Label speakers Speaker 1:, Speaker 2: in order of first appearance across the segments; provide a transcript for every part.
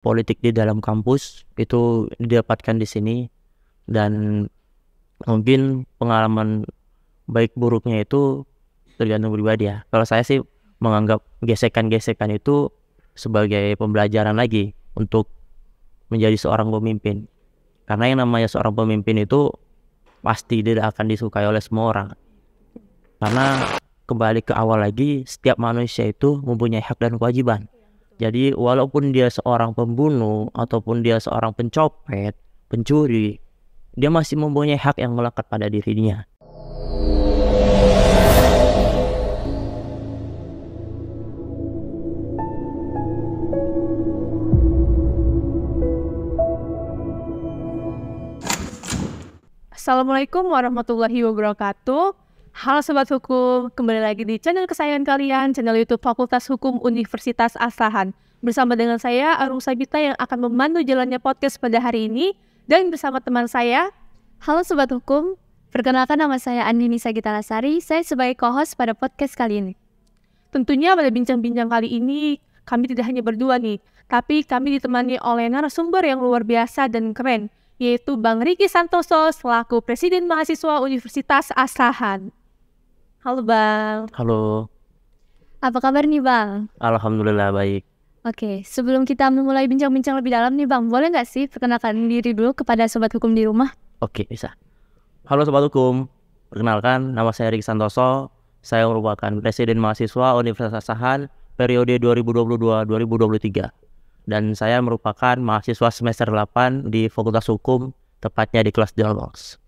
Speaker 1: politik di dalam kampus itu didapatkan di sini, dan mungkin pengalaman baik buruknya itu tergantung pribadi ya. Kalau saya sih menganggap gesekan-gesekan itu sebagai pembelajaran lagi untuk menjadi seorang pemimpin. Karena yang namanya seorang pemimpin itu pasti tidak akan disukai oleh semua orang. Karena kembali ke awal lagi, setiap manusia itu mempunyai hak dan kewajiban. Jadi walaupun dia seorang pembunuh ataupun dia seorang pencopet, pencuri, dia masih mempunyai hak yang melekat pada dirinya.
Speaker 2: Assalamualaikum warahmatullahi wabarakatuh. Halo Sobat Hukum, kembali lagi di channel kesayangan kalian, channel YouTube Fakultas Hukum Universitas Asahan. Bersama dengan saya, Arung Sabita, yang akan memandu jalannya podcast pada hari ini. Dan bersama teman saya.
Speaker 3: Halo Sobat Hukum, perkenalkan nama saya Andini Sagita Lasari, saya sebagai co-host pada podcast kali ini.
Speaker 2: Tentunya pada bincang-bincang kali ini, kami tidak hanya berdua nih, tapi kami ditemani oleh narasumber yang luar biasa dan keren, yaitu Bang Riki Santoso selaku Presiden Mahasiswa Universitas Asahan. Halo Bang.
Speaker 1: Halo,
Speaker 3: Apa kabar nih Bang?
Speaker 1: alhamdulillah baik.
Speaker 3: Oke, sebelum kita memulai bincang-bincang lebih dalam nih Bang, boleh nggak sih perkenalkan diri dulu kepada Sobat Hukum di rumah?
Speaker 1: Oke, bisa. Halo Sobat Hukum, perkenalkan nama saya Riki Santoso. Saya merupakan Presiden Mahasiswa Universitas Asahan periode 2022-2023. Dan saya merupakan mahasiswa semester 8 di Fakultas Hukum, tepatnya di kelas Dialogos.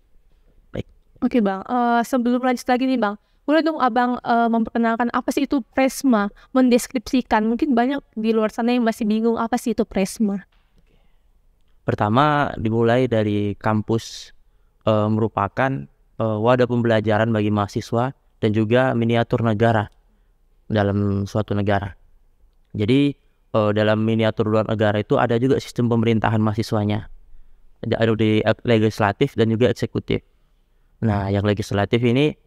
Speaker 1: Baik.
Speaker 2: Oke Bang, sebelum lanjut lagi nih Bang, boleh dong Abang memperkenalkan apa sih itu Presma, mendeskripsikan. Mungkin banyak di luar sana yang masih bingung apa sih itu Presma.
Speaker 1: Pertama dimulai dari kampus, merupakan wadah pembelajaran bagi mahasiswa dan juga miniatur negara dalam suatu negara. Jadi dalam miniatur luar negara itu ada juga sistem pemerintahan mahasiswanya. Ada di legislatif dan juga eksekutif. Nah, yang legislatif ini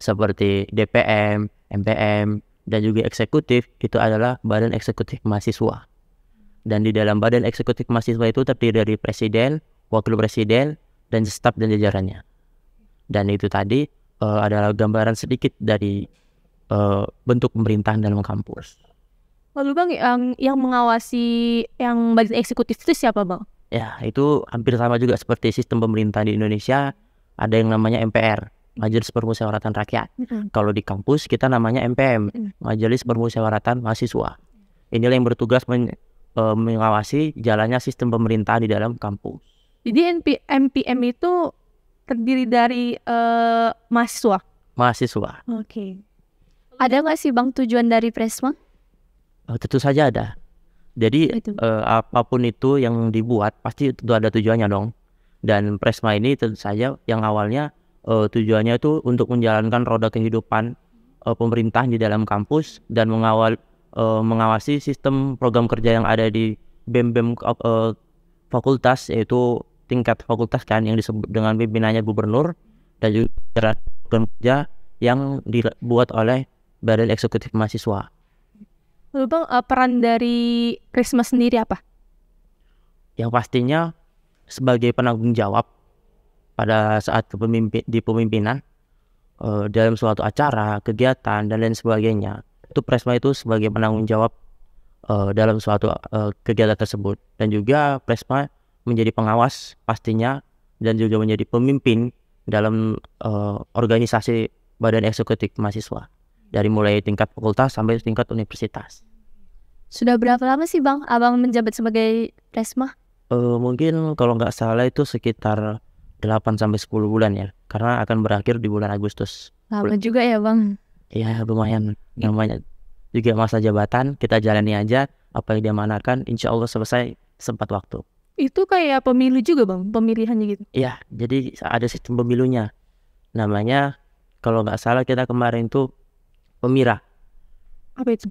Speaker 1: seperti DPM, MPM, dan juga eksekutif itu adalah Badan Eksekutif Mahasiswa. Dan di dalam Badan Eksekutif Mahasiswa itu terdiri dari Presiden, Wakil Presiden, dan staf dan jajarannya. Dan itu tadi adalah gambaran sedikit dari bentuk pemerintahan dalam kampus.
Speaker 2: Lalu Bang, yang mengawasi yang badan eksekutif itu siapa Bang?
Speaker 1: Ya, itu hampir sama juga seperti sistem pemerintahan di Indonesia. Ada yang namanya MPR, Majelis Permusyawaratan Rakyat. Kalau di kampus kita namanya MPM, Majelis Permusyawaratan Mahasiswa. Inilah yang bertugas mengawasi jalannya sistem pemerintahan di dalam kampus.
Speaker 2: Jadi MPM itu terdiri dari mahasiswa.
Speaker 1: Mahasiswa.
Speaker 2: Oke.
Speaker 3: Ada nggak sih Bang tujuan dari Presma?
Speaker 1: Tentu saja ada. Jadi
Speaker 3: Betul.
Speaker 1: apapun itu yang dibuat pasti tentu ada tujuannya dong. Dan Presma ini tentu saja yang awalnya tujuannya itu untuk menjalankan roda kehidupan pemerintahan di dalam kampus dan mengawasi sistem program kerja yang ada di BEM-BEM fakultas, yaitu tingkat fakultas kan yang disebut dengan pimpinannya gubernur, dan juga program kerja yang dibuat oleh Badan Eksekutif Mahasiswa.
Speaker 2: Lalu Bang, peran dari Presma sendiri apa?
Speaker 1: Yang pastinya sebagai penanggung jawab pada saat di pemimpinan dalam suatu acara, kegiatan, dan lain sebagainya. Itu Presma itu sebagai penanggung jawab dalam suatu kegiatan tersebut. Dan juga Presma menjadi pengawas pastinya dan juga menjadi pemimpin dalam organisasi Badan Eksekutif Mahasiswa. Dari mulai tingkat fakultas sampai tingkat universitas.
Speaker 3: Sudah berapa lama sih Bang Abang menjabat sebagai Presma?
Speaker 1: Mungkin kalau nggak salah itu sekitar 8-10 bulan ya. Karena akan berakhir di bulan Agustus.
Speaker 3: Lama juga ya Bang.
Speaker 1: Iya, lumayan. Namanya juga masa jabatan, kita jalani aja apa yang diamanahkan, insya Allah selesai sempat waktu.
Speaker 2: Itu kayak pemilu juga Bang, pemilihannya gitu.
Speaker 1: Iya, jadi ada sistem pemilunya. Namanya kalau nggak salah kita kemarin tuh Pemira,
Speaker 2: Apa itu?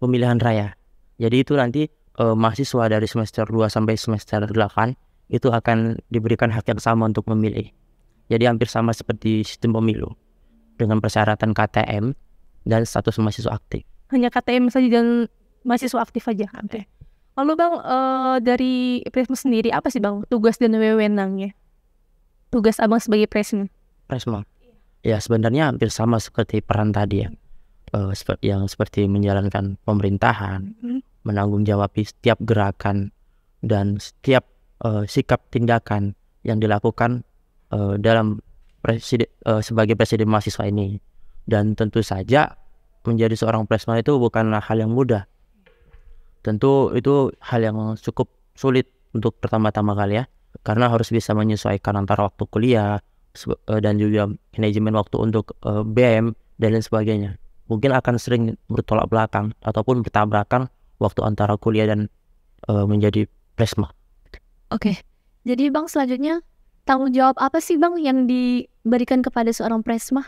Speaker 1: pemilihan raya. Jadi itu nanti mahasiswa dari semester 2 sampai semester 8 itu akan diberikan hak yang sama untuk memilih. Jadi hampir sama seperti sistem pemilu dengan persyaratan KTM dan status mahasiswa aktif.
Speaker 2: Hanya KTM saja dan mahasiswa aktif aja. Oke. Lalu Bang, dari Presma sendiri apa sih Bang tugas dan wewenangnya? Tugas Abang sebagai Presma?
Speaker 1: Presma. Ya sebenarnya hampir sama seperti peran tadi ya. Yang seperti menjalankan pemerintahan, menanggung jawab setiap gerakan dan setiap sikap tindakan yang dilakukan dalam sebagai presiden mahasiswa ini. Dan tentu saja menjadi seorang Presma itu bukanlah hal yang mudah. Tentu itu hal yang cukup sulit untuk pertama-tama kali ya, karena harus bisa menyesuaikan antara waktu kuliah dan juga manajemen waktu untuk BM dan lain sebagainya. Mungkin akan sering bertolak belakang ataupun bertabrakan waktu antara kuliah dan menjadi Presma.
Speaker 3: Oke, jadi Bang selanjutnya tanggung jawab apa sih Bang yang diberikan kepada seorang Presma?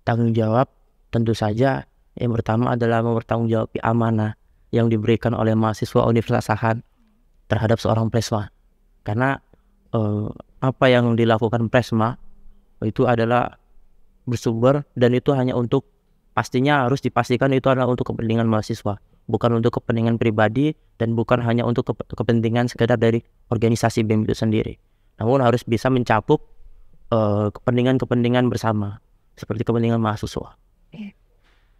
Speaker 1: Tanggung jawab tentu saja yang pertama adalah mempertanggungjawabi amanah yang diberikan oleh mahasiswa Universitas Sahan terhadap seorang Presma. Karena apa yang dilakukan Presma itu adalah bersumber dan itu hanya untuk, pastinya harus dipastikan itu adalah untuk kepentingan mahasiswa, bukan untuk kepentingan pribadi dan bukan hanya untuk kepentingan sekedar dari organisasi BEM itu sendiri. Namun harus bisa mencakup kepentingan-kepentingan bersama seperti kepentingan mahasiswa.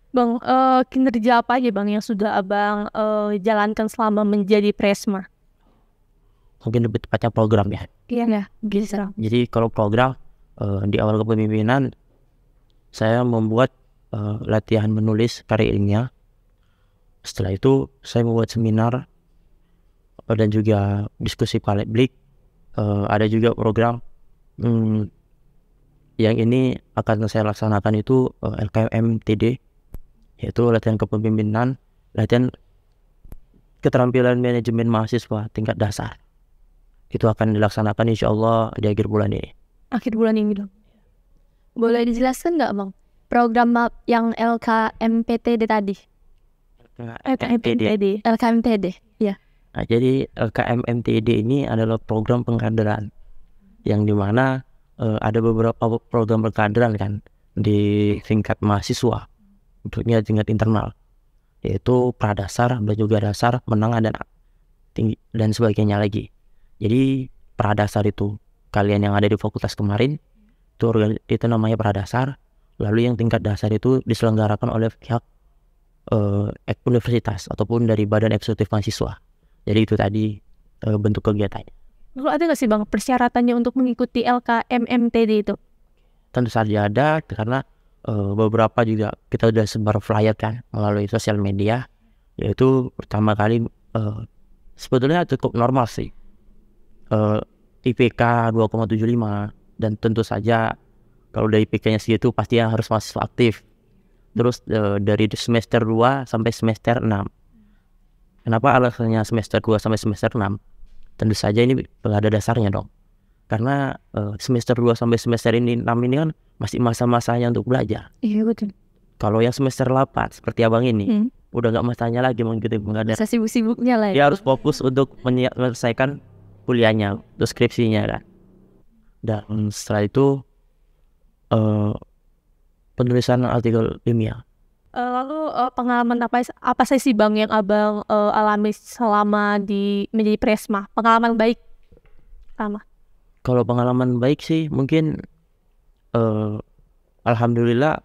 Speaker 2: Bang, kinerja apa aja Bang yang sudah Abang jalankan selama menjadi Presma?
Speaker 1: Mungkin lebih tepatnya program ya.
Speaker 2: Iya, bisa.
Speaker 1: Jadi kalau program di awal kepemimpinan saya membuat latihan menulis karya ilmiah. Setelah itu saya membuat seminar dan juga diskusi publik. Ada juga program yang ini akan saya laksanakan itu LKMMTD, yaitu latihan kepemimpinan, latihan keterampilan manajemen mahasiswa tingkat dasar. Itu akan dilaksanakan insya Allah di akhir bulan ini.
Speaker 2: Akhir bulan ini dong.
Speaker 3: Boleh dijelaskan nggak Bang program yang LKMPTD tadi?
Speaker 2: LKMPTD.
Speaker 3: LKMTD, ya.
Speaker 1: Nah, jadi LKMMTD ini adalah program pengkaderan yang dimana ada beberapa program pengkaderan kan di tingkat mahasiswa, bentuknya tingkat internal, yaitu pradasar dan juga dasar, menengah dan tinggi dan sebagainya lagi. Jadi pradasar itu kalian yang ada di fakultas kemarin itu namanya pradasar. Lalu yang tingkat dasar itu diselenggarakan oleh pihak universitas ataupun dari badan eksekutif mahasiswa. Jadi itu tadi bentuk kegiatannya.
Speaker 2: Lalu ada nggak sih Bang persyaratannya untuk mengikuti LKMMTD itu?
Speaker 1: Tentu saja ada, karena beberapa juga kita sudah sebar flyer kan melalui sosial media. Yaitu pertama kali sebetulnya cukup normal sih, IPK 2,75, dan tentu saja kalau dari IPK-nya segitu pasti harus mahasiswa aktif. Terus dari semester 2 sampai semester 6. Kenapa alasannya semester 2 sampai semester 6? Tentu saja ini ada dasarnya dong. Karena semester 2 sampai semester 6 ini kan masih masa-masanya untuk belajar.
Speaker 2: Iya betul.
Speaker 1: Kalau yang semester 8 seperti abang ini udah nggak masanya lagi mengikuti pengkaderan.
Speaker 3: Masa sibuk-sibuknya lah ya.
Speaker 1: Dia harus fokus untuk menyelesaikan kuliahnya, skripsinya kan. Dan setelah itu penulisan artikel ilmiah.
Speaker 2: Lalu pengalaman apa sih Bang yang Abang alami selama menjadi Presma? Pengalaman baik sama?
Speaker 1: Kalau pengalaman baik sih mungkin alhamdulillah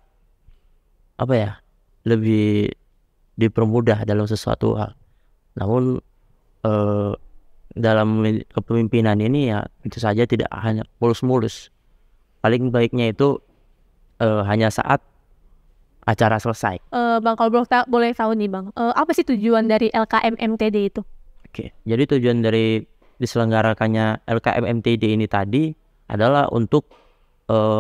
Speaker 1: lebih dipermudah dalam sesuatu hal. Namun dalam kepemimpinan ini ya itu saja tidak hanya mulus-mulus. Paling baiknya itu hanya saat acara selesai.
Speaker 2: Bang, kalau boleh tahu nih Bang, apa sih tujuan dari LKMMTD itu?
Speaker 1: Oke, jadi tujuan dari diselenggarakannya LKMMTD ini tadi adalah untuk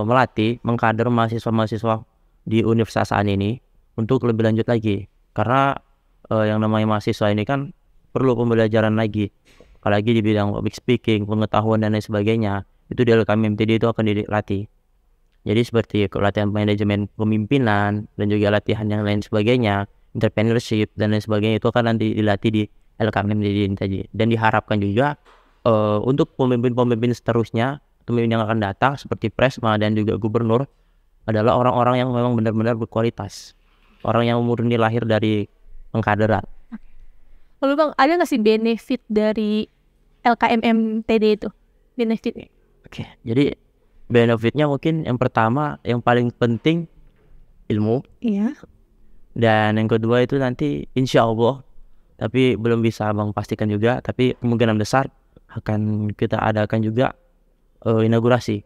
Speaker 1: melatih, mengkader mahasiswa-mahasiswa di Universitas Sahan ini untuk lebih lanjut lagi. Karena yang namanya mahasiswa ini kan perlu pembelajaran lagi, apalagi di bidang public speaking, pengetahuan dan lain sebagainya. Itu di LKMMTD itu akan dilatih. Jadi seperti latihan manajemen pemimpinan dan juga latihan yang lain sebagainya, entrepreneurship dan lain sebagainya, itu akan nanti dilatih di LKMMTD ini tadi. Dan diharapkan juga untuk pemimpin-pemimpin seterusnya, pemimpin yang akan datang seperti Presma dan juga gubernur adalah orang-orang yang memang benar-benar berkualitas, orang yang murni lahir dari pengkaderan.
Speaker 2: Lalu Bang, ada nggak sih benefit dari LKMMTD itu? Benefitnya?
Speaker 1: Oke, jadi benefitnya mungkin yang pertama, yang paling penting ilmu,
Speaker 2: Iya.
Speaker 1: dan yang kedua itu nanti insya Allah, tapi belum bisa Abang pastikan juga, tapi kemungkinan besar akan kita adakan juga inaugurasi,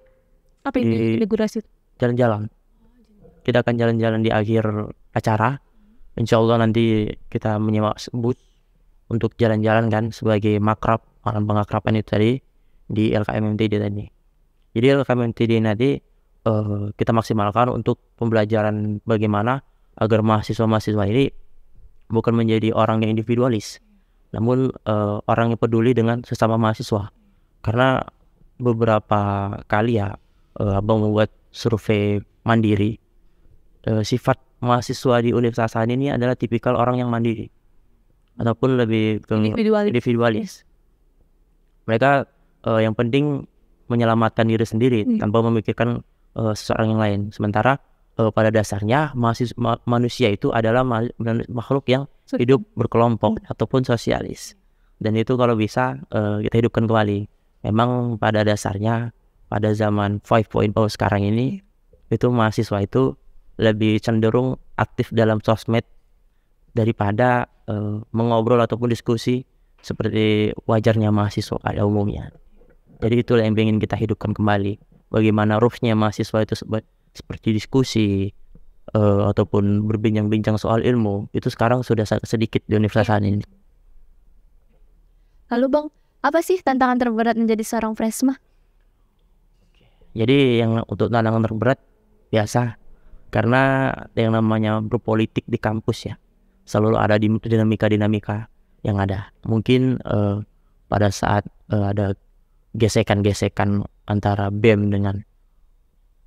Speaker 2: Apa itu
Speaker 1: Di-
Speaker 2: integrasi?
Speaker 1: jalan-jalan. Kita akan jalan-jalan di akhir acara. Insya Allah nanti kita menyewa bus untuk jalan-jalan kan sebagai makrab, malam pengakraban itu tadi di LKMMTD tadi. Jadi LKMMTD nanti kita maksimalkan untuk pembelajaran bagaimana agar mahasiswa-mahasiswa ini bukan menjadi orang yang individualis, namun orang yang peduli dengan sesama mahasiswa. Karena beberapa kali ya Abang membuat survei mandiri, sifat mahasiswa di Universitas Hasanuddin ini adalah tipikal orang yang mandiri ataupun lebih ke individualis. Mereka yang penting menyelamatkan diri sendiri tanpa memikirkan seseorang yang lain. Sementara pada dasarnya manusia itu adalah makhluk yang hidup berkelompok ataupun sosialis. Dan itu kalau bisa kita hidupkan kembali. Memang pada dasarnya pada zaman 5.0 sekarang ini itu mahasiswa itu lebih cenderung aktif dalam sosmed daripada mengobrol ataupun diskusi seperti wajarnya mahasiswa pada umumnya. Jadi itulah yang ingin kita hidupkan kembali. Bagaimana ruhnya mahasiswa itu seperti diskusi ataupun berbincang-bincang soal ilmu, itu sekarang sudah sedikit di Universitas ini.
Speaker 3: Lalu Bang, apa sih tantangan terberat menjadi seorang Fresma?
Speaker 1: Jadi yang untuk tantangan terberat biasa, karena yang namanya berpolitik di kampus ya, selalu ada dinamika-dinamika yang ada. Mungkin pada saat ada gesekan-gesekan antara BEM dengan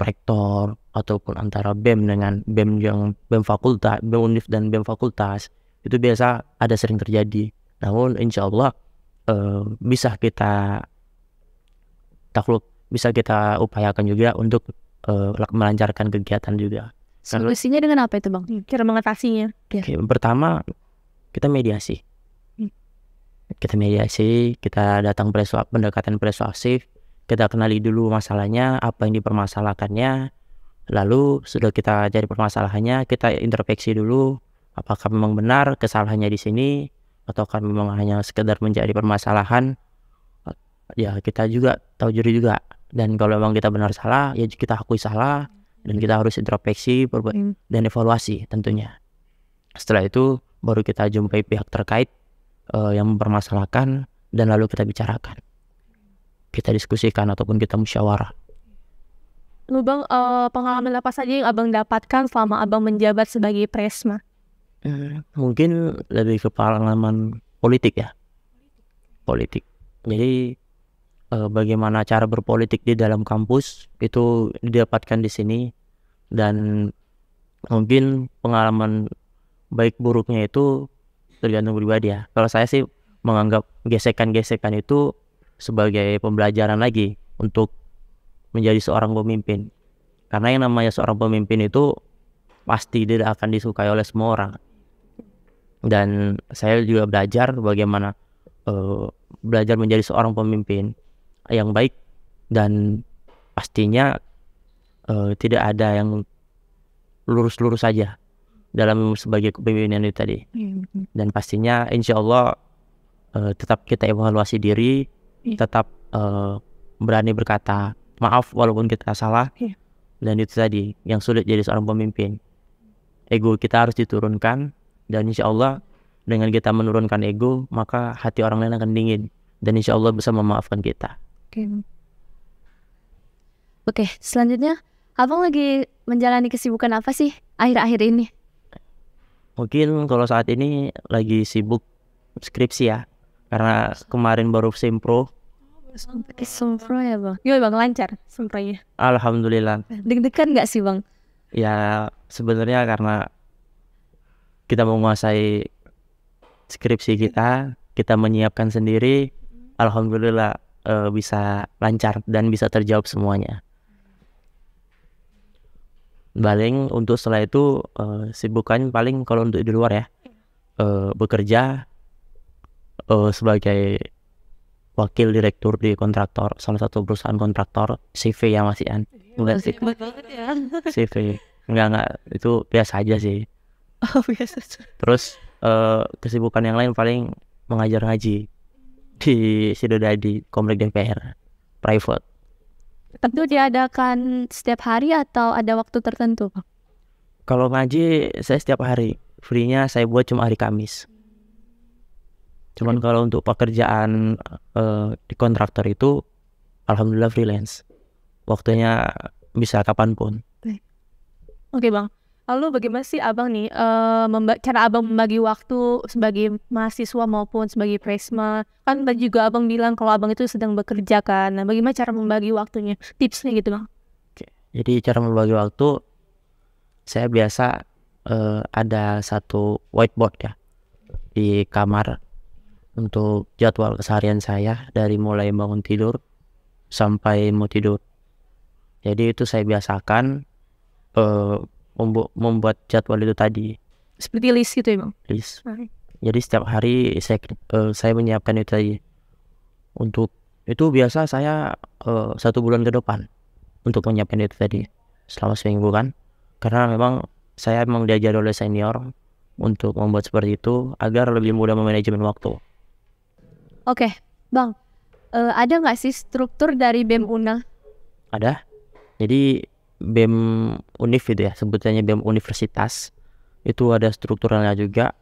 Speaker 1: rektor ataupun antara BEM dengan BEM fakultas, BEM Univ dan BEM fakultas, itu biasa ada sering terjadi. Namun insya Allah bisa kita upayakan juga untuk melancarkan kegiatan juga.
Speaker 3: Solusinya dengan apa itu Bang?
Speaker 2: Cara mengatasinya?
Speaker 1: Oke, pertama kita mediasi. Kita datang pendekatan persuasif, kita kenali dulu masalahnya, apa yang dipermasalahkannya, lalu sudah kita cari permasalahannya, kita introspeksi dulu, apakah memang benar kesalahannya di sini, ataukah memang hanya sekedar mencari permasalahan. Ya kita juga tahu diri juga, dan kalau memang kita benar salah, ya kita akui salah, dan kita harus introspeksi dan evaluasi tentunya. Setelah itu baru kita jumpai pihak terkait yang mempermasalahkan, dan lalu kita bicarakan, kita diskusikan ataupun kita musyawarah.
Speaker 2: Lalu Bang, pengalaman apa saja yang Abang dapatkan selama Abang menjabat sebagai Presma?
Speaker 1: Mungkin lebih ke pengalaman politik ya, politik. Jadi bagaimana cara berpolitik di dalam kampus itu didapatkan di sini, dan mungkin pengalaman baik buruknya itu tergantung pribadi ya. Kalau saya sih menganggap gesekan-gesekan itu sebagai pembelajaran lagi untuk menjadi seorang pemimpin. Karena yang namanya seorang pemimpin itu pasti tidak akan disukai oleh semua orang. Dan saya juga belajar bagaimana belajar menjadi seorang pemimpin yang baik, dan pastinya tidak ada yang lurus-lurus saja dalam sebagai kepemimpinan itu tadi. Dan pastinya insya Allah tetap kita evaluasi diri, tetap berani berkata maaf walaupun kita salah. Dan itu tadi yang sulit jadi seorang pemimpin, ego kita harus diturunkan, dan insya Allah dengan kita menurunkan ego, maka hati orang lain akan dingin, dan insya Allah bisa memaafkan kita.
Speaker 3: Oke, selanjutnya Abang lagi menjalani kesibukan apa sih akhir-akhir ini?
Speaker 1: Mungkin kalau saat ini lagi sibuk skripsi ya, karena kemarin baru sempro.
Speaker 3: Sempro ya Bang?
Speaker 2: Gimana Bang, lancar sempronya?
Speaker 1: Alhamdulillah.
Speaker 3: Deg-degan gak sih Bang?
Speaker 1: Ya sebenarnya karena kita menguasai skripsi kita menyiapkan sendiri, alhamdulillah bisa lancar dan bisa terjawab semuanya. Paling untuk setelah itu sibukan paling kalau untuk di luar ya, bekerja, sebagai wakil direktur di kontraktor, salah satu perusahaan kontraktor. CV ya masih kan? Enggak sih,
Speaker 2: banget ya.
Speaker 1: CV enggak itu biasa aja sih.
Speaker 2: Oh, biasa.
Speaker 1: Terus kesibukan yang lain paling mengajar ngaji di Sidodadi Komplek DPR private.
Speaker 3: Itu diadakan setiap hari atau ada waktu tertentu, Bang?
Speaker 1: Kalau ngaji saya setiap hari, free-nya saya buat cuma hari Kamis. Cuman kalau untuk pekerjaan di kontraktor itu alhamdulillah freelance, waktunya bisa kapanpun.
Speaker 2: Oke Bang, lalu bagaimana sih Abang nih cara Abang membagi waktu sebagai mahasiswa maupun sebagai presma? Kan tadi juga Abang bilang kalau Abang itu sedang bekerja kan. Nah, bagaimana cara membagi waktunya? Tipsnya gitu Bang.
Speaker 1: Jadi cara membagi waktu, saya biasa ada satu whiteboard ya di kamar untuk jadwal keseharian saya dari mulai bangun tidur sampai mau tidur. Jadi itu saya biasakan membuat jadwal itu tadi,
Speaker 2: Seperti list gitu ya Bang?
Speaker 1: list.
Speaker 2: Oke.
Speaker 1: Jadi setiap hari saya menyiapkan itu tadi. Untuk itu biasa saya 1 bulan ke depan untuk menyiapkan itu tadi selama seminggu kan, karena memang saya memang diajar oleh senior untuk membuat seperti itu agar lebih mudah memanajemen waktu.
Speaker 3: Oke, Bang. Ada nggak sih struktur dari BEM UNA?
Speaker 1: Ada. Jadi BEM Univ itu ya, sebutannya BEM Universitas, itu ada strukturalnya juga.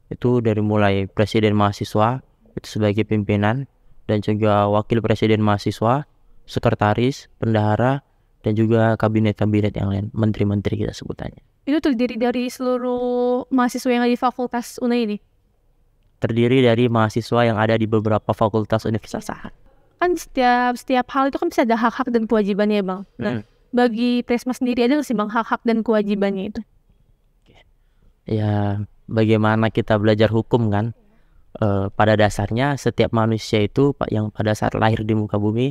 Speaker 1: Itu dari mulai presiden mahasiswa itu sebagai pimpinan, dan juga wakil presiden mahasiswa, sekretaris, bendahara, dan juga kabinet-kabinet yang lain, menteri-menteri kita sebutannya.
Speaker 2: Itu terdiri dari seluruh mahasiswa yang ada di fakultas UNA ini?
Speaker 1: Terdiri dari mahasiswa yang ada di beberapa fakultas universitas.
Speaker 2: Kan setiap hal itu kan bisa ada hak-hak dan kewajibannya Bang. Nah, bagi presma sendiri ada nggak sih Bang hak-hak dan kewajibannya itu?
Speaker 1: Ya, bagaimana kita belajar hukum kan? Pada dasarnya setiap manusia itu yang pada saat lahir di muka bumi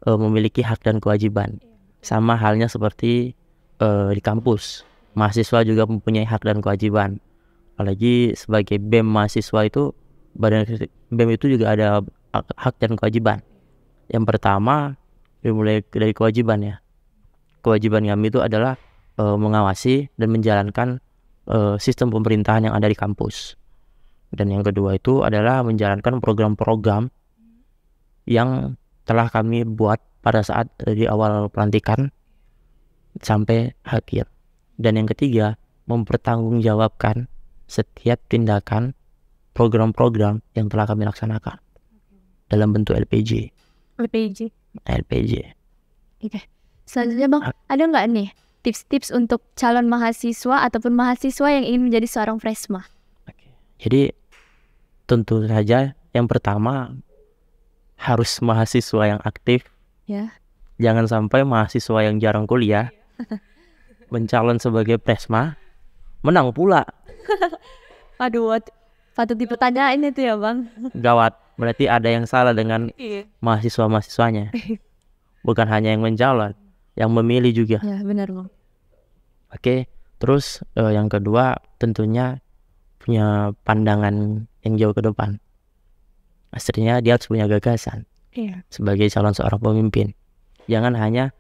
Speaker 1: memiliki hak dan kewajiban. Sama halnya seperti di kampus, mahasiswa juga mempunyai hak dan kewajiban. Apalagi sebagai BEM mahasiswa itu, badan BEM itu juga ada hak dan kewajiban. Yang pertama dimulai dari kewajiban ya. Kewajiban kami itu adalah mengawasi dan menjalankan sistem pemerintahan yang ada di kampus. Dan yang kedua itu adalah menjalankan program-program yang telah kami buat pada saat dari awal pelantikan sampai akhir. Dan yang ketiga, mempertanggungjawabkan setiap tindakan program-program yang telah kami laksanakan dalam bentuk LPJ.
Speaker 2: LPJ.
Speaker 3: Oke. Selanjutnya Bang, ada nggak nih tips-tips untuk calon mahasiswa ataupun mahasiswa yang ingin menjadi seorang presma?
Speaker 1: Jadi tentu saja yang pertama harus mahasiswa yang aktif.
Speaker 3: Ya.
Speaker 1: Jangan sampai mahasiswa yang jarang kuliah mencalon sebagai presma, menang pula.
Speaker 3: Aduh, patut dipertanyain itu ya Bang.
Speaker 1: Gawat, berarti ada yang salah dengan mahasiswa-mahasiswanya. Bukan hanya yang mencalon, yang memilih juga.
Speaker 3: Ya benar Bang.
Speaker 1: Oke, terus yang kedua tentunya punya pandangan yang jauh ke depan. Aslinya dia harus punya gagasan sebagai calon seorang pemimpin. Jangan hanya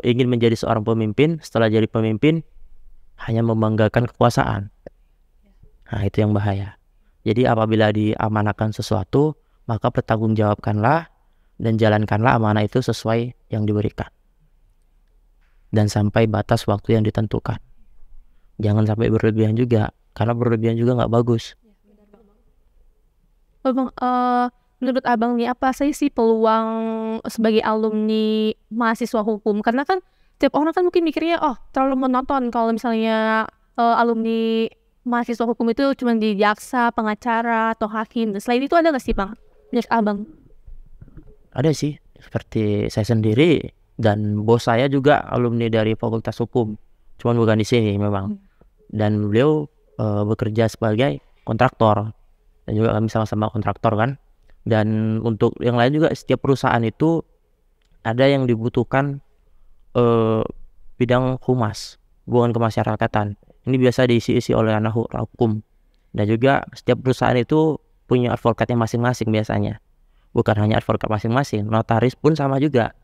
Speaker 1: ingin menjadi seorang pemimpin, setelah jadi pemimpin hanya membanggakan kekuasaan. Nah, itu yang bahaya. Jadi apabila diamanahkan sesuatu, maka pertanggungjawabkanlah dan jalankanlah amanah itu sesuai yang diberikan. Dan sampai batas waktu yang ditentukan. Jangan sampai berlebihan juga, karena berlebihan juga nggak bagus.
Speaker 2: Bang, menurut Abang nih apa sih peluang sebagai alumni mahasiswa hukum? Karena kan setiap orang kan mungkin mikirnya terlalu monoton kalau misalnya alumni mahasiswa hukum itu cuma di jaksa, pengacara, atau hakim. Dan selain itu ada nggak sih Bang? Menurut Abang?
Speaker 1: Ada sih, seperti saya sendiri dan bos saya juga alumni dari Fakultas Hukum, cuman bukan di sini memang. Dan beliau bekerja sebagai kontraktor, dan juga kami sama-sama kontraktor kan. Dan untuk yang lain juga setiap perusahaan itu ada yang dibutuhkan bidang humas, hubungan kemasyarakatan. Ini biasa diisi-isi oleh anak hukum. Dan juga setiap perusahaan itu punya advokatnya masing-masing biasanya. Bukan hanya advokat masing-masing, notaris pun sama juga.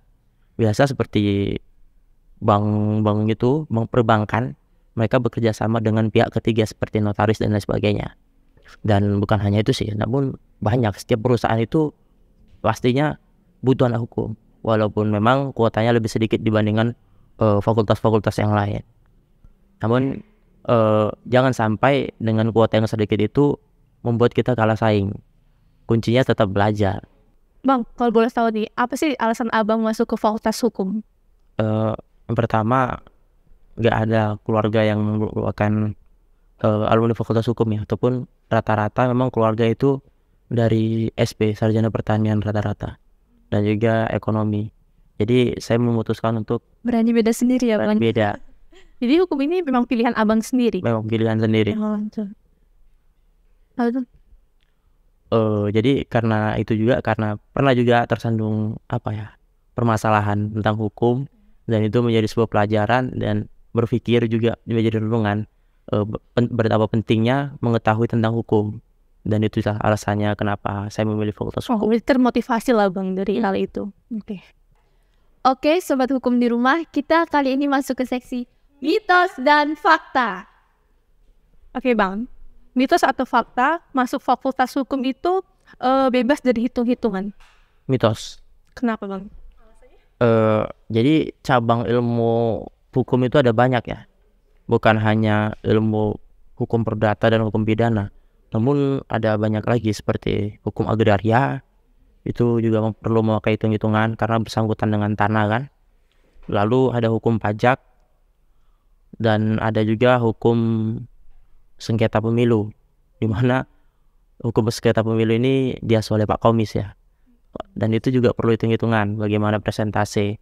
Speaker 1: Biasa seperti bank itu, bank perbankan, mereka bekerja sama dengan pihak ketiga seperti notaris dan lain sebagainya. Dan bukan hanya itu sih, namun banyak, setiap perusahaan itu pastinya butuh anak hukum, walaupun memang kuotanya lebih sedikit dibandingkan fakultas-fakultas yang lain. Namun jangan sampai dengan kuota yang sedikit itu membuat kita kalah saing. Kuncinya tetap belajar.
Speaker 2: Bang, kalau boleh tahu nih, apa sih alasan abang masuk ke fakultas hukum?
Speaker 1: Yang pertama, nggak ada keluarga yang merupakan alumni fakultas hukum ya, ataupun rata-rata memang keluarga itu dari SP, sarjana pertanian rata-rata, dan juga ekonomi. Jadi saya memutuskan untuk
Speaker 3: Berani beda sendiri ya bang.
Speaker 1: beda,
Speaker 2: Jadi hukum ini memang pilihan abang sendiri.
Speaker 1: memang pilihan sendiri.
Speaker 2: Lalu tuh,
Speaker 1: Jadi karena itu juga, karena pernah juga tersandung permasalahan tentang hukum, dan itu menjadi sebuah pelajaran, dan berpikir juga menjadi renungan betapa pentingnya mengetahui tentang hukum, dan itu alasannya kenapa saya memilih fakultas hukum.
Speaker 2: termotivasi lah bang dari hal itu. Oke.
Speaker 3: Oke, sobat hukum di rumah, kita kali ini masuk ke seksi mitos dan fakta.
Speaker 2: Oke bang, mitos atau fakta masuk fakultas hukum itu bebas dari hitung-hitungan.
Speaker 1: Mitos.
Speaker 2: Kenapa bang?
Speaker 1: Jadi cabang ilmu hukum itu ada banyak ya, bukan hanya ilmu hukum perdata dan hukum pidana, namun ada banyak lagi seperti hukum agraria, itu juga perlu memakai hitung-hitungan karena bersangkutan dengan tanah kan. Lalu ada hukum pajak, dan ada juga hukum sengketa pemilu, di mana hukum sengketa pemilu ini diasuh oleh Pak Komis ya. Dan itu juga perlu hitung-hitungan, bagaimana presentasi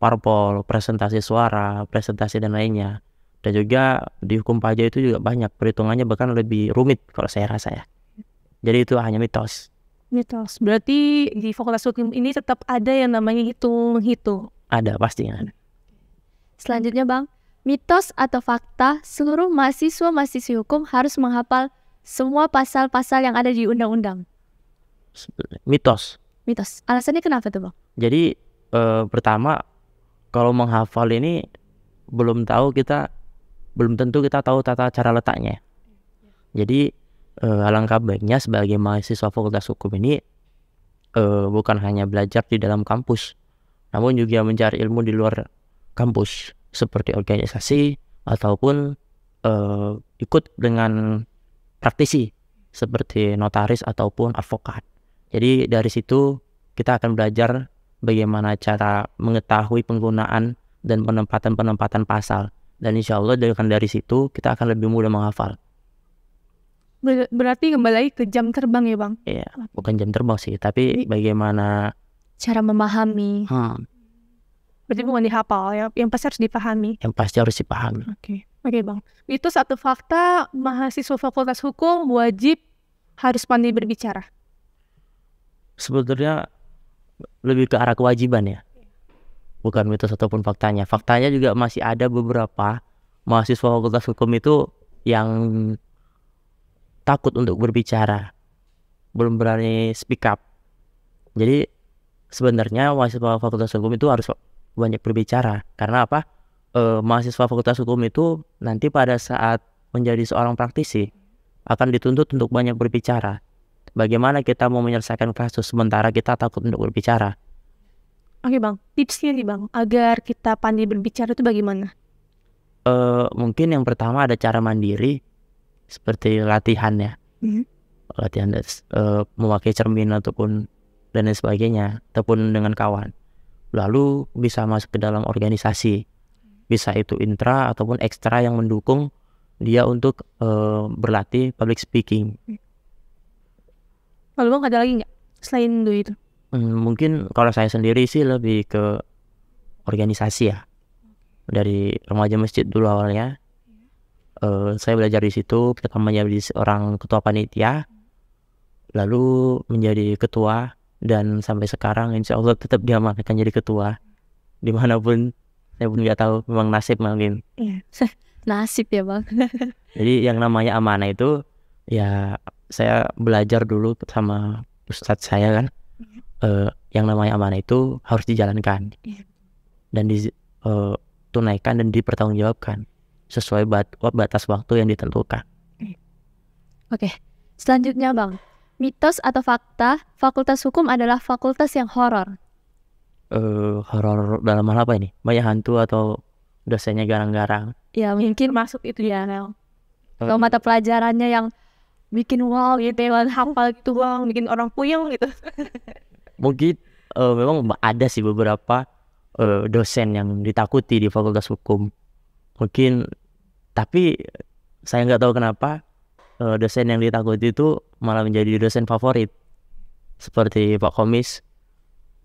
Speaker 1: parpol, presentasi suara, presentasi dan lainnya. Dan juga di hukum pajak itu juga banyak perhitungannya, bahkan lebih rumit kalau saya rasa ya. Jadi itu hanya mitos.
Speaker 2: Mitos. Berarti di fakultas hukum ini tetap ada yang namanya hitung-hitung.
Speaker 1: Ada pastinya.
Speaker 3: Selanjutnya bang, mitos atau fakta seluruh mahasiswa-mahasiswi hukum harus menghafal semua pasal-pasal yang ada di undang-undang.
Speaker 1: Mitos.
Speaker 3: Mitos. Alasannya kenapa tuh bang?
Speaker 1: Jadi pertama, kalau menghafal ini belum tentu kita tahu tata cara letaknya. Jadi alangkah baiknya sebagai mahasiswa fakultas hukum ini bukan hanya belajar di dalam kampus, namun juga mencari ilmu di luar kampus seperti organisasi ataupun ikut dengan praktisi seperti notaris ataupun advokat. Jadi dari situ kita akan belajar bagaimana cara mengetahui penggunaan dan penempatan pasal, dan insya Allah dari situ kita akan lebih mudah menghafal.
Speaker 2: Berarti kembali lagi ke jam terbang ya bang?
Speaker 1: Iya, bukan jam terbang sih, tapi bagaimana
Speaker 3: cara memahami.
Speaker 2: Berarti bukan dihafal ya, yang pasti harus dipahami.
Speaker 1: Yang pasti harus dipahami.
Speaker 2: Oke bang. Mitos atau fakta mahasiswa fakultas hukum wajib harus pandai berbicara?
Speaker 1: Sebetulnya lebih ke arah kewajiban ya, bukan mitos ataupun faktanya. Faktanya juga masih ada beberapa mahasiswa fakultas hukum itu yang takut untuk berbicara, belum berani speak up. Jadi sebenarnya mahasiswa fakultas hukum itu harus banyak berbicara. Karena apa? Mahasiswa fakultas hukum itu nanti pada saat menjadi seorang praktisi akan dituntut untuk banyak berbicara. Bagaimana kita mau menyelesaikan kasus sementara kita takut untuk berbicara?
Speaker 2: Oke bang, tipsnya nih bang, agar kita pandai berbicara itu bagaimana?
Speaker 1: Mungkin yang pertama ada cara mandiri, seperti latihan ya. Latihan memakai cermin ataupun dan lain sebagainya, ataupun dengan kawan. Lalu bisa masuk ke dalam organisasi, bisa itu intra ataupun ekstra yang mendukung dia untuk berlatih public speaking.
Speaker 2: Lalu bang ada lagi nggak selain itu?
Speaker 1: Mungkin kalau saya sendiri sih lebih ke organisasi ya. Dari remaja masjid dulu awalnya, saya belajar di situ, ketika menjadi seorang ketua panitia, lalu menjadi ketua, dan sampai sekarang insya Allah tetap diamanahkan jadi ketua dimanapun. Saya pun nggak tahu, memang nasib mungkin.
Speaker 3: Nasib ya bang.
Speaker 1: Jadi yang namanya amanah itu Ya, saya belajar dulu sama ustadz saya kan, yang namanya amanah itu harus dijalankan dan tunaikan dan dipertanggungjawabkan sesuai batas waktu yang ditentukan.
Speaker 3: Oke, selanjutnya Bang, mitos atau fakta Fakultas Hukum adalah fakultas yang horor?
Speaker 1: Horor dalam hal apa ini? Banyak hantu atau dosennya garang-garang?
Speaker 3: Ya mungkin
Speaker 2: Masuk itu ya, Nel.
Speaker 3: kalau mata pelajarannya yang bikin wow gitu ya.
Speaker 2: Hafal gitu bang, bikin orang puyeng gitu.
Speaker 1: Mungkin memang ada sih beberapa dosen yang ditakuti di Fakultas Hukum. Mungkin, tapi saya nggak tahu kenapa dosen yang ditakuti itu malah menjadi dosen favorit. Seperti Pak Komis,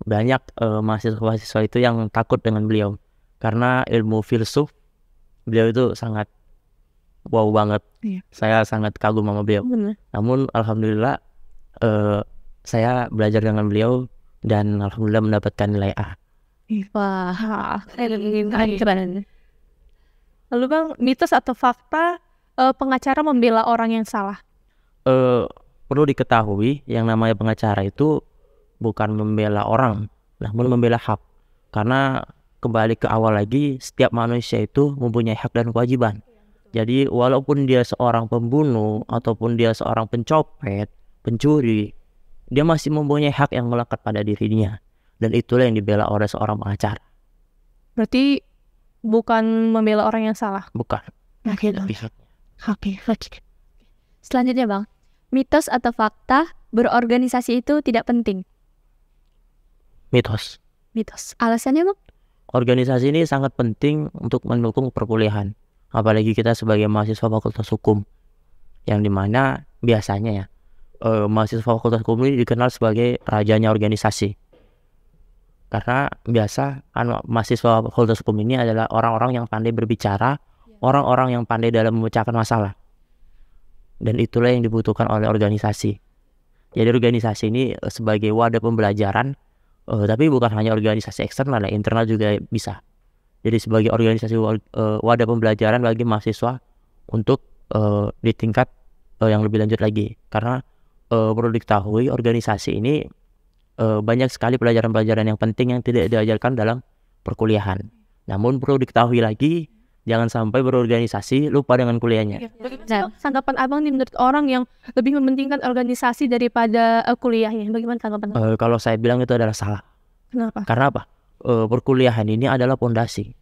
Speaker 1: banyak mahasiswa-mahasiswa itu yang takut dengan beliau karena ilmu filsuf beliau itu sangat wow banget. Saya sangat kagum sama beliau. Namun alhamdulillah saya belajar dengan beliau dan alhamdulillah mendapatkan nilai A.
Speaker 3: Wah,
Speaker 2: Keren. Lalu bang, mitos atau fakta pengacara membela orang yang salah?
Speaker 1: Perlu diketahui yang namanya pengacara itu bukan membela orang, namun membela hak. Karena kembali ke awal lagi, setiap manusia itu mempunyai hak dan kewajiban. Jadi walaupun dia seorang pembunuh ataupun dia seorang pencopet, pencuri, dia masih mempunyai hak yang melekat pada dirinya. Dan itulah yang dibela oleh seorang pengacara.
Speaker 2: Berarti bukan membela orang yang salah.
Speaker 1: Bukan.
Speaker 3: Selanjutnya Bang, mitos atau fakta berorganisasi itu tidak penting?
Speaker 1: Mitos.
Speaker 3: Mitos. Alasannya Bang?
Speaker 1: Organisasi ini sangat penting untuk mendukung perkuliahan. Apalagi kita sebagai mahasiswa Fakultas Hukum, yang dimana biasanya ya mahasiswa Fakultas Hukum ini dikenal sebagai rajanya organisasi. Karena biasa mahasiswa Fakultas Hukum ini adalah orang-orang yang pandai berbicara, orang-orang yang pandai dalam memecahkan masalah. Dan itulah yang dibutuhkan oleh organisasi. Jadi organisasi ini sebagai wadah pembelajaran, tapi bukan hanya organisasi eksternal, internal juga bisa. Jadi sebagai organisasi wadah pembelajaran bagi mahasiswa untuk di tingkat yang lebih lanjut lagi. Karena perlu diketahui organisasi ini banyak sekali pelajaran-pelajaran yang penting yang tidak diajarkan dalam perkuliahan. Namun perlu diketahui lagi, jangan sampai berorganisasi lupa dengan kuliahnya.
Speaker 2: Tanggapan abang nih menurut orang yang lebih mementingkan organisasi daripada kuliahnya, bagaimana tanggapan?
Speaker 1: Kalau saya bilang itu adalah salah.
Speaker 2: Kenapa?
Speaker 1: Karena apa? Perkuliahan ini adalah pondasi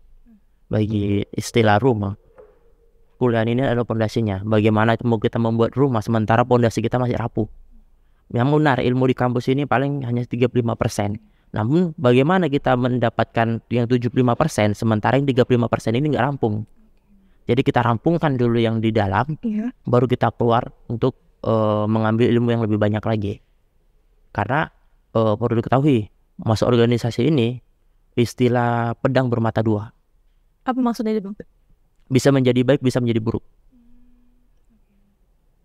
Speaker 1: bagi istilah rumah. Kuliah ini adalah pondasinya. Bagaimana mau kita membuat rumah sementara pondasi kita masih rapuh? Yang benar, ilmu di kampus ini paling hanya 35%. Namun bagaimana kita mendapatkan yang 75% sementara yang 35% ini nggak rampung? Jadi kita rampungkan dulu yang di dalam, baru kita keluar untuk mengambil ilmu yang lebih banyak lagi. Karena perlu diketahui, masuk organisasi ini istilah pedang bermata dua.
Speaker 2: Apa maksudnya itu bang?
Speaker 1: Bisa menjadi baik, bisa menjadi buruk.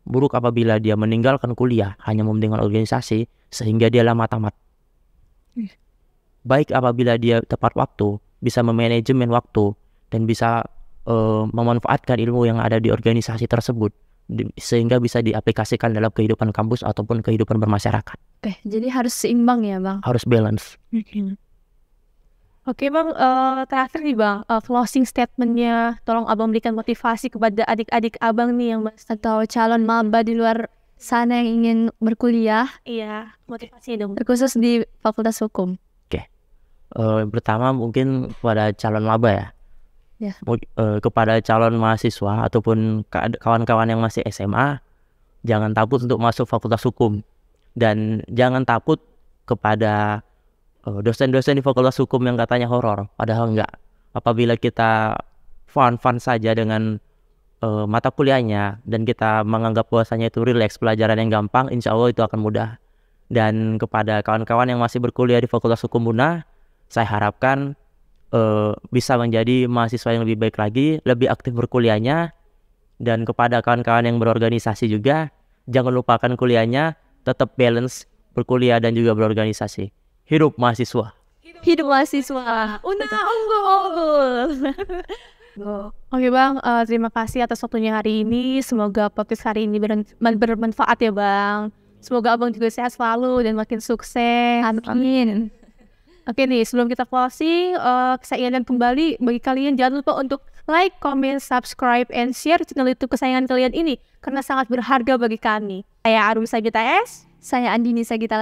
Speaker 1: Buruk apabila dia meninggalkan kuliah hanya mementingkan organisasi sehingga dia lama tamat. Baik apabila dia tepat waktu, bisa memanajemen waktu dan bisa memanfaatkan ilmu yang ada di organisasi tersebut sehingga bisa diaplikasikan dalam kehidupan kampus ataupun kehidupan bermasyarakat.
Speaker 3: Oke, jadi harus seimbang ya Bang?
Speaker 1: Harus balance.
Speaker 2: Oke bang, terakhir nih bang, closing statementnya, tolong abang berikan motivasi kepada adik-adik abang nih yang
Speaker 3: atau calon maba di luar sana yang ingin berkuliah.
Speaker 2: Iya, motivasinya dong.
Speaker 3: Terkhusus di Fakultas Hukum.
Speaker 1: Pertama mungkin kepada calon maba ya. Kepada calon mahasiswa ataupun kawan-kawan yang masih SMA, jangan takut untuk masuk Fakultas Hukum. Dan jangan takut kepada dosen-dosen di Fakultas Hukum yang katanya horor, padahal enggak. Apabila kita fun saja dengan mata kuliahnya dan kita menganggap bahwasanya itu relax, pelajaran yang gampang, insya Allah itu akan mudah. Dan kepada kawan-kawan yang masih berkuliah di Fakultas Hukum UNA, saya harapkan bisa menjadi mahasiswa yang lebih baik lagi, lebih aktif berkuliahnya. Dan kepada kawan-kawan yang berorganisasi juga, jangan lupakan kuliahnya, tetap balance berkuliah dan juga berorganisasi. Hidup mahasiswa.
Speaker 3: Hidup mahasiswa.
Speaker 2: Unggul. Oke Bang, terima kasih atas waktunya hari ini. Semoga podcast hari ini bermanfaat ya Bang. Semoga Abang juga sehat selalu dan makin sukses.
Speaker 3: Amin.
Speaker 2: Oke nih, sebelum kita closing, saya ingatkan kembali bagi kalian jangan lupa untuk like, comment, subscribe, and share channel YouTube kesayangan kalian ini karena sangat berharga bagi kami. Saya Arun Sagita S.
Speaker 3: Saya Andini Sagita